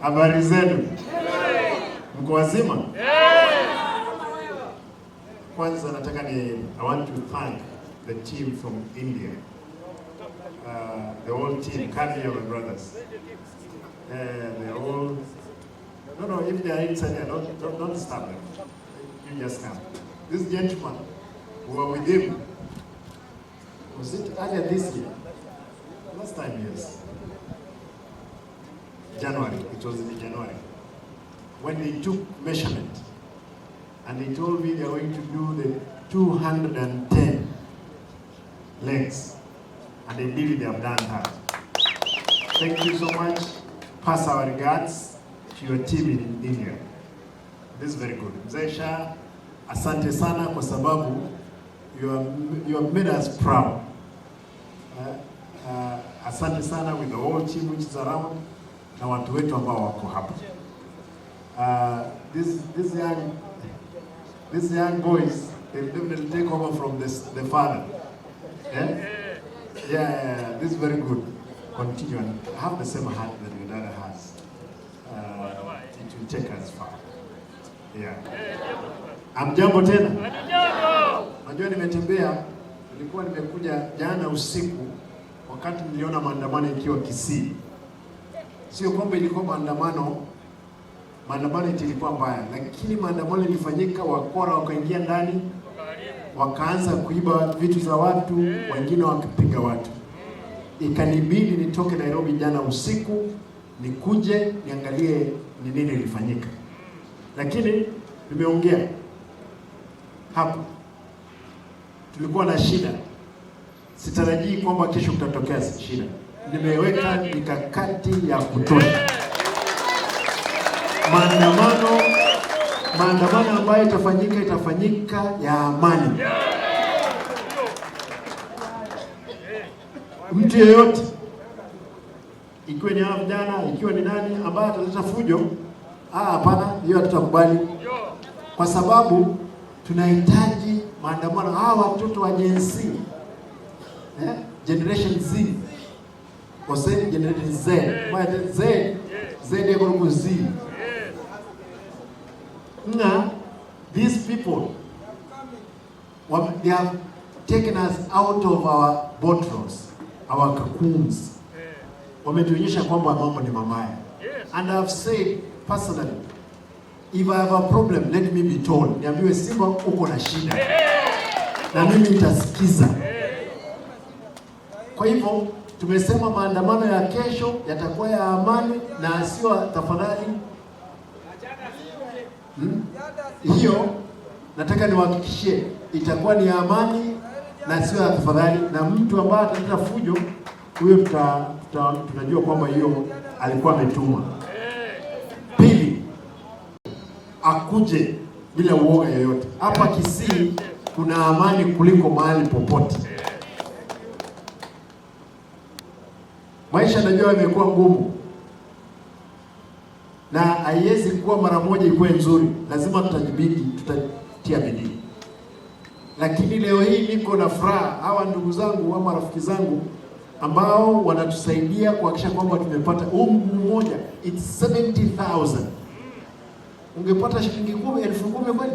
Habari zenu? Mko wazima? Kwanza nataka I want to thank the team from India. The whole team, Kanye my brothers. They're all, no, if they are inside here, don't stop them. You just come. This gentleman who were with him, was it earlier this year? Last time, yes. January, it was in January. When they took measurement, and they told me they are going to do the 210 legs, and they did it, they have done that. Thank you so much. Pass our regards to your team in India. This is very good. Mzee Shah, asante sana kwa sababu you have made us proud. Asante sana with the whole team which is around na watu wetu ambao wako hapa. These young boys, they definitely take over from the father. Yeah, this is very good. Continue and have the same heart that your dad has. It will take us far. Yeah. Amjambo tena. Najua nimetembea, nilikuwa nimekuja jana usiku wakati niliona maandamano ikiwa Kisii. Sio kwamba ilikuwa maandamano ilikuwa mbaya, lakini maandamano ilifanyika, wakora wakaingia ndani, wakaanza kuiba vitu za watu, wengine wakipiga watu. Ikanibidi nitoke Nairobi jana usiku, nikuje niangalie ni nini ilifanyika. Lakini nimeongea hapa, tulikuwa na shida. Sitarajii kwamba kesho kutatokea shida. Nimeweka mikakati ya kutosha. Maandamano ambayo itafanyika ya amani. Mtu yeyote, ikiwa ni vijana, ikiwa ni nani ambaye ataleta fujo, hapana, hiyo hatutakubali. Kwa sababu tunahitaji maandamano. Hawa watoto wa Gen Z, Generation Z, waseni Generation Z, Z group Z. Now, these people, they have taken us out of our bottles, our cocoons. Wametuonyesha kwamba mambo ni mabaya. And I've said personally, if I have a problem, let me be told. Niambiwe Simba uko na shida, na mimi nitasikiza. Kwa hivyo tumesema maandamano ya kesho yatakuwa ya amani na sio tafadhali. Hiyo nataka niwahakikishie itakuwa ni amani na sio tafadhali, na mtu ambaye ataleta fujo huyo tunajua kwamba hiyo alikuwa ametuma. Pili, akuje bila uoga yoyote. Hapa Kisii kuna amani kuliko mahali popote. Maisha najua yamekuwa ngumu, na haiwezi kuwa mara moja ikuwe nzuri. Lazima tutatia bidii. Lakini leo hii niko na furaha, hawa ndugu zangu au marafiki zangu ambao wanatusaidia kuhakikisha kwamba tumepata mguu mmoja. It's 70,000. Ungepata shilingi 10,000 kweli?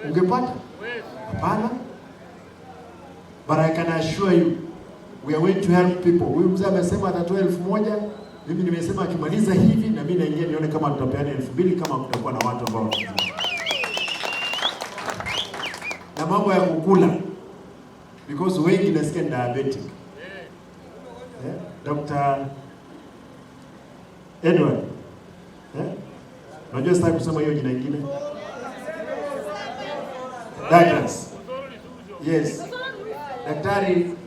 Ungepata? Hapana. But I can assure you, we are going to help people. Huyu mzee amesema atatoa 1,000. Mimi nimesema akimaliza hivi na mimi naingia nione kama tutapeana 2,000 kama kutakuwa na watu ambao na mambo ya kukula, because wengi nasikia diabetic. Dr. Edward, unajua sitaki kusema hiyo jina lingine. Douglas. Yes.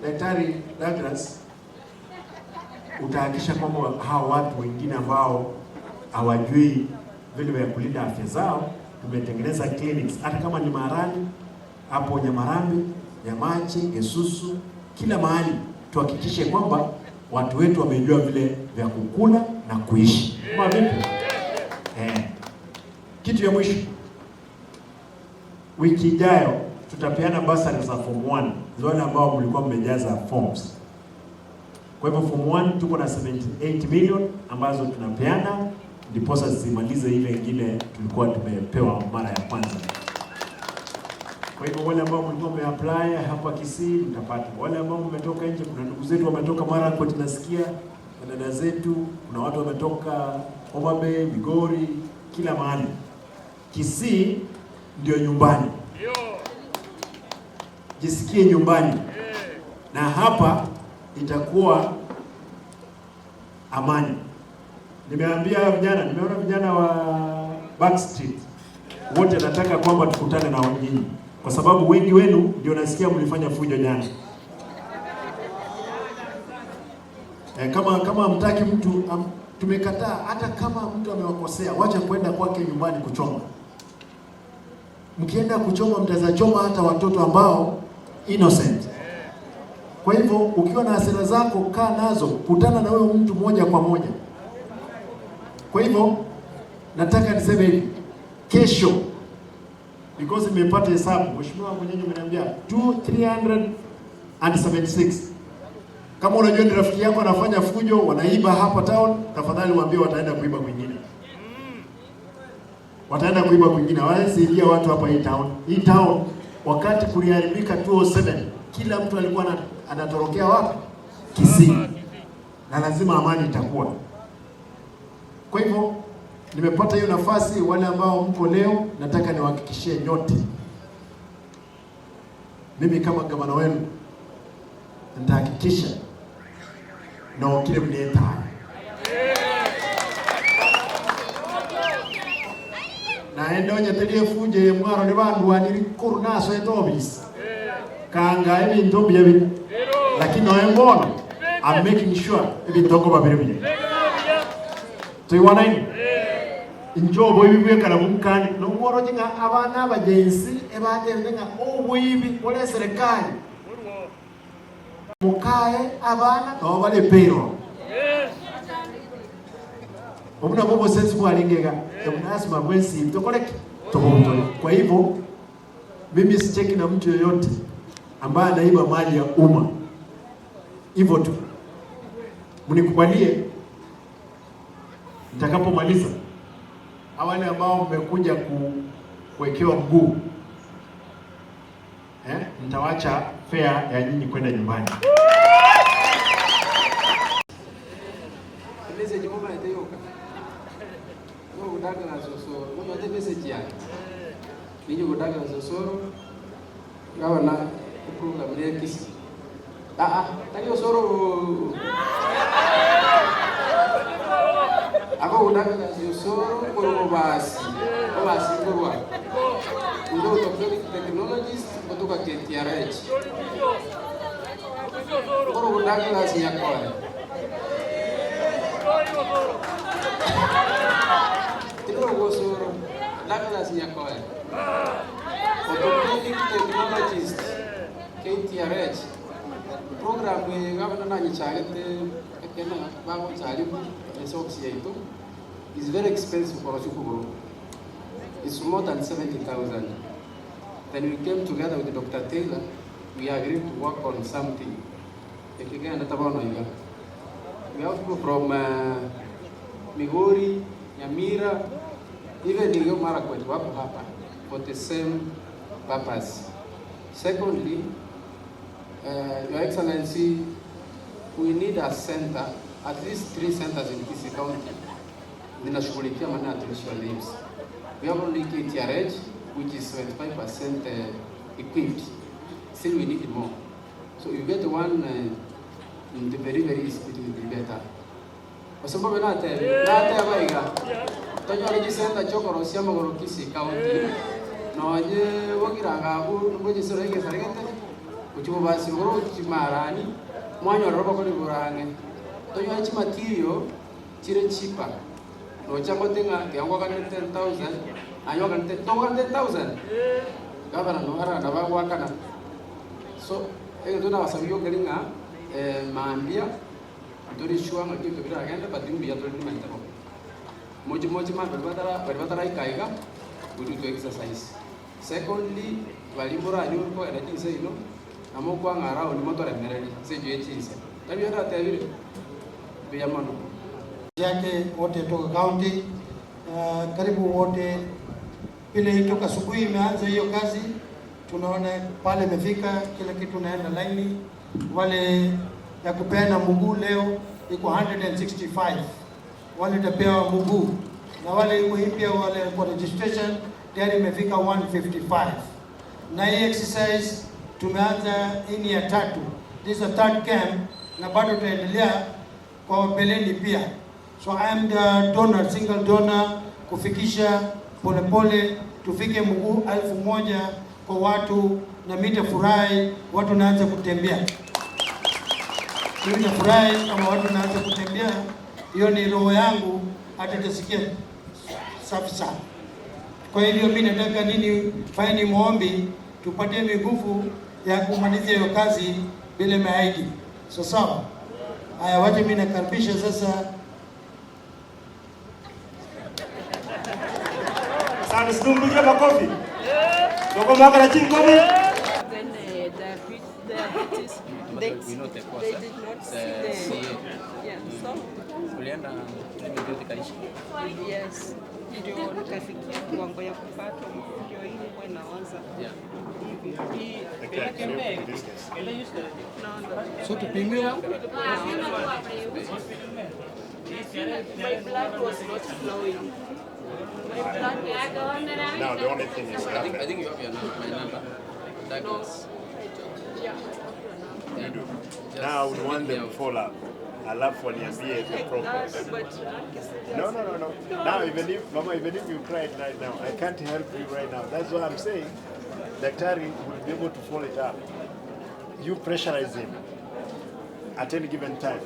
Daktari Douglas, utahakikisha kwamba hao watu wengine ambao hawajui vile vya kulinda afya zao, tumetengeneza clinics hata kama ni Marani, hapo Nyamarambi, Nyamache, Gesusu, kila mahali tuhakikishe kwamba watu wetu wamejua vile vya kukula na kuishi. Kama vipi? Kitu ya mwisho, wiki ijayo tutapeana basari za form 1, wale ambao mlikuwa mmejaza forms. Kwa hivyo form 1 tuko na 78 million ambazo tunapeana ndiposa zimalize ile ingine tulikuwa tumepewa mara ya kwanza. Kwa hivyo wale ambao mlikuwa mmeapply hapa Kisii mtapata. Wale ambao mmetoka nje, kuna ndugu zetu wametoka Marakwet tunasikia, na dada zetu, kuna watu wametoka Homa Bay, Migori, kila mahali. Kisii ndio nyumbani. Jisikie nyumbani. Na hapa itakuwa amani. Nimeambia vijana, nimeona vijana wa Backstreet wote nataka kwamba tukutane na nyinyi, kwa sababu wengi wenu ndio nasikia mlifanya fujo jana. Kama mtaki mtu tumekataa, hata kama mtu amewakosea, wacha kwenda kwake nyumbani kuchoma. Mkienda kuchoma mtazachoma hata watoto ambao innocent. Kwa hivyo ukiwa na hasira zako, kaa nazo, kutana na huyo mtu moja kwa moja. Kwa hivyo nataka niseme hivi, kesho, because nimepata hesabu, mheshimiwa mwenyeji ameniambia 376. Kama unajua ni rafiki yako anafanya fujo, wanaiba hapa town, tafadhali waambie wataenda kuiba kwingine. Wataenda kuiba kwingine, hawasaidia watu hapa hii town. Hii town wakati kuliharibika 207, kila mtu alikuwa anatorokea wapi? Kisii. Na lazima amani itakuwa. Kwa hivyo nimepata hiyo nafasi. Wale ambao mpo leo, nataka niwahakikishie nyote, mimi kama gavana wenu nitahakikisha na kile mnieta naenda onyeterie fuje mwaro ni bandu waniri kuru naso etobis kanga ebintu byebi, lakini noembono I'm making sure ebintu ko babiri tuiwanaini injobo ibibwe kala mukani no mworo jinga abana abajensi ebagende nga obwibi ole serikali mukae abana no bale pero obuna bobo sensi bwalingega ebunasima bwensi tokoleke tobotole. Kwa hivyo mimi sicheki na mtu yoyote ambaye anaiba mali ya umma. Hivyo tu mnikubalie, nitakapomaliza wale ambao mmekuja kuwekewa mguu, nitawacha fare ya nyinyi kwenda nyumbani. Message mama itayoka. Ngo kudaka na sosoro. Ngo ate message yake. Ninyo kudaka na sosoro. Gawa na program ile Kisii. Tayo soro. Ako kudaka na sosoro kwa basi. Kwa basi kwa. Ndio technologies kutoka KTRH. Ngo kudaka na sinyakwa. Tino gosoro dakala sinyakoe Orthopedic Technologies KTRH program ngabana nanyi chagete ekena bago chali resource yetu is very expensive for us to. It's more than 70,000. Then we came together with Dr. Taylor. We agreed to work on something. Ekigenda tabaona hiyo. We have people from Migori, Nyamira, even Nilio Marakwet wako hapa for the same purpose. Secondly, Your Excellency, we need a center, at least 3 centers in Kisii County. Zinashughulikia maneno ya terrestrial lives. We have only KTRH, which is 75% equipped. Still we need more. So you get one in the very east, it will be better. Kwa sababu nate abaiga tonyo regisenta chokoro siama goro Kisii County no je wogiranga abu ngoje sorege sarigete uchibo basi goro chimarani mwanyo robo ko liburange tonyo achi material chire chipa no chango tenga yango kan 10,000 anyo kan 10,000 gavana no ara na bagwa kana so tuna wasabio gelinga maambia ndori shwa ngati tubira agenda badimbi ya tuli mentero moji ma berbatara ikaiga we do to exercise. Secondly, valibora anyuko era jinse ino amokwa ngara ni moto remereri sejo yechinse tabi hata tayari bia mano yake wote toka county karibu wote ile itoka asubuhi imeanza hiyo kazi. Tunaona pale imefika kila kitu naenda laini. Wale ya kupeana mguu leo iko 165 wale tapewa mguu, na wale iko pia wale kwa registration tayari imefika 155. Na hii exercise tumeanza ini ya 3, this is a third camp, na bado tutaendelea kwa mbeleni pia. So I am the donor, single donor, kufikisha polepole tufike mguu 1000 kwa watu, na mitafurahi watu naanza kutembea. Mitafurahi kama watu naanza kutembea, hiyo ni roho yangu atatasikia safi sana. Kwa hivyo mimi nataka nini, fanye muombi tupate nguvu ya kumaliza hiyo kazi bila maidi. So sawa. Haya, wacha mimi nakaribisha sasa. Sana sidumbuke makofi. Doko makala chini kofi. Then diabetes, they did not see the yeah, so yes, ndio nikafikia kiwango ya kupata ndio ile kwa inaanza So tupimiwa. My blood was not flowing. Now the only thing is I think you have your number, my number. Douglas. Yeah. you do. Now we want them to follow up. I love when you see the progress. No. Now even if Mama, even if you cried right now, I can't help you right now. That's what I'm saying. Daktari will be able to follow it up. You pressurize him at any given time.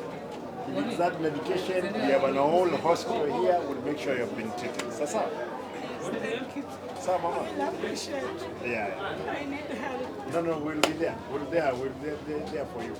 If it's that medication, we have an whole hospital here. We'll make sure you've been treated. Sasa. Sasa, Mama. I appreciate it. Yeah. I need help. No, we'll be there. We'll be there for you.